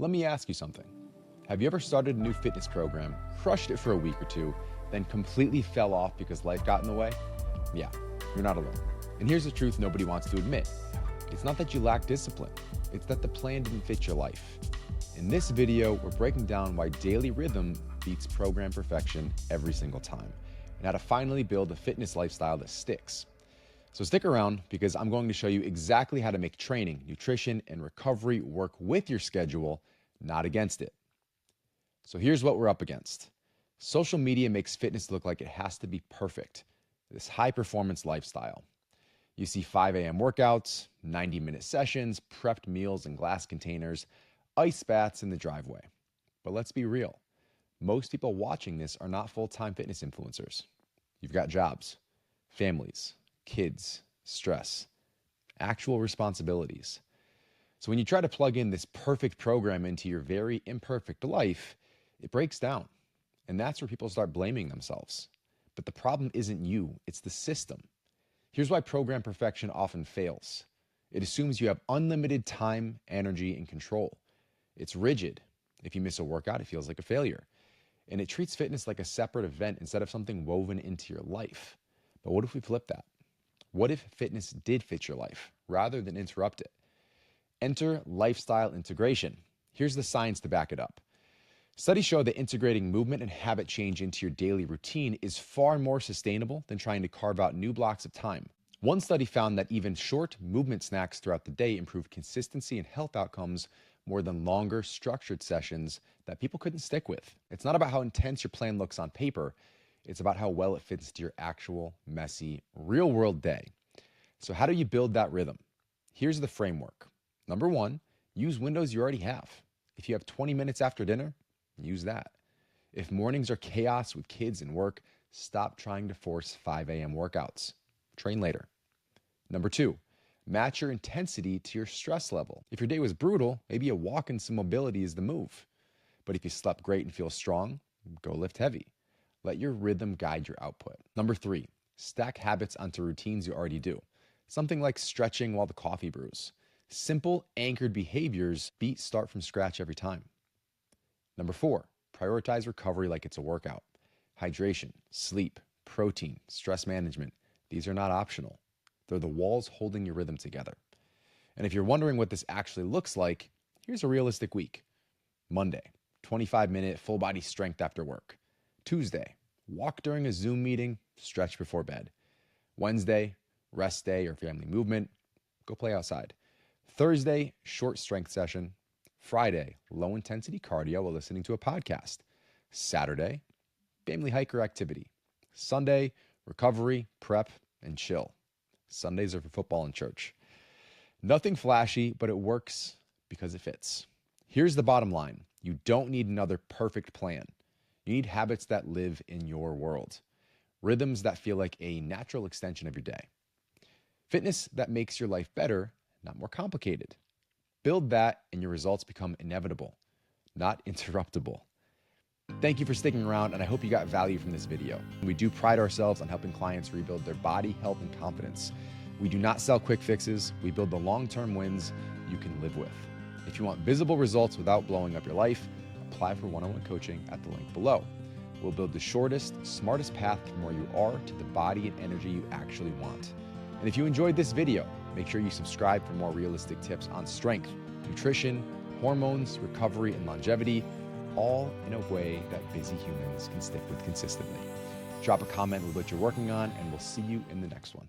Let me ask you something. Have you ever started a new fitness program, crushed it for a week or two, then completely fell off because life got in the way? Yeah, you're not alone. And here's the truth nobody wants to admit. It's not that you lack discipline, it's that the plan didn't fit your life. In this video, we're breaking down why daily rhythm beats program perfection every single time, and how to finally build a fitness lifestyle that sticks. So stick around because I'm going to show you exactly how to make training, nutrition, and recovery work with your schedule, not against it. So here's what we're up against. Social media makes fitness look like it has to be perfect, this high performance lifestyle. You see 5 a.m. workouts, 90-minute sessions, prepped meals in glass containers, ice baths in the driveway. But let's be real. Most people watching this are not full-time fitness influencers. You've got jobs, families, kids, stress, actual responsibilities. So when you try to plug in this perfect program into your very imperfect life, it breaks down. And that's where people start blaming themselves. But the problem isn't you, it's the system. Here's why program perfection often fails. It assumes you have unlimited time, energy, and control. It's rigid. If you miss a workout, it feels like a failure. And it treats fitness like a separate event instead of something woven into your life. But what if we flip that? What if fitness did fit your life rather than interrupt it? Enter lifestyle integration. Here's the science to back it up. Studies show that integrating movement and habit change into your daily routine is far more sustainable than trying to carve out new blocks of time. One study found that even short movement snacks throughout the day improved consistency and health outcomes more than longer, structured sessions that people couldn't stick with. It's not about how intense your plan looks on paper. It's about how well it fits into your actual, messy, real-world day. So how do you build that rhythm? Here's the framework. Number one, use windows you already have. If you have 20 minutes after dinner, use that. If mornings are chaos with kids and work, stop trying to force 5 a.m. workouts. Train later. Number two, match your intensity to your stress level. If your day was brutal, maybe a walk and some mobility is the move. But if you slept great and feel strong, go lift heavy. Let your rhythm guide your output. Number three, stack habits onto routines you already do. Something like stretching while the coffee brews. Simple, anchored behaviors beat start from scratch every time. Number four, prioritize recovery like it's a workout. Hydration, sleep, protein, stress management. These are not optional. They're the walls holding your rhythm together. And if you're wondering what this actually looks like, here's a realistic week. Monday, 25-minute full body strength after work. Tuesday, walk during a Zoom meeting, stretch before bed. Wednesday, rest day or family movement, go play outside. Thursday, short strength session. Friday, low intensity cardio while listening to a podcast. Saturday, family hike or activity. Sunday, recovery, prep, and chill. Sundays are for football and church. Nothing flashy, but it works because it fits. Here's the bottom line. You don't need another perfect plan. You need habits that live in your world. Rhythms that feel like a natural extension of your day. Fitness that makes your life better, not more complicated. Build that and your results become inevitable, not interruptible. Thank you for sticking around, and I hope you got value from this video. We do pride ourselves on helping clients rebuild their body, health, and confidence. We do not sell quick fixes. We build the long-term wins you can live with. If you want visible results without blowing up your life, apply for one-on-one coaching at the link below. We'll build the shortest, smartest path from where you are to the body and energy you actually want. And if you enjoyed this video, make sure you subscribe for more realistic tips on strength, nutrition, hormones, recovery, and longevity, all in a way that busy humans can stick with consistently. Drop a comment with what you're working on, and we'll see you in the next one.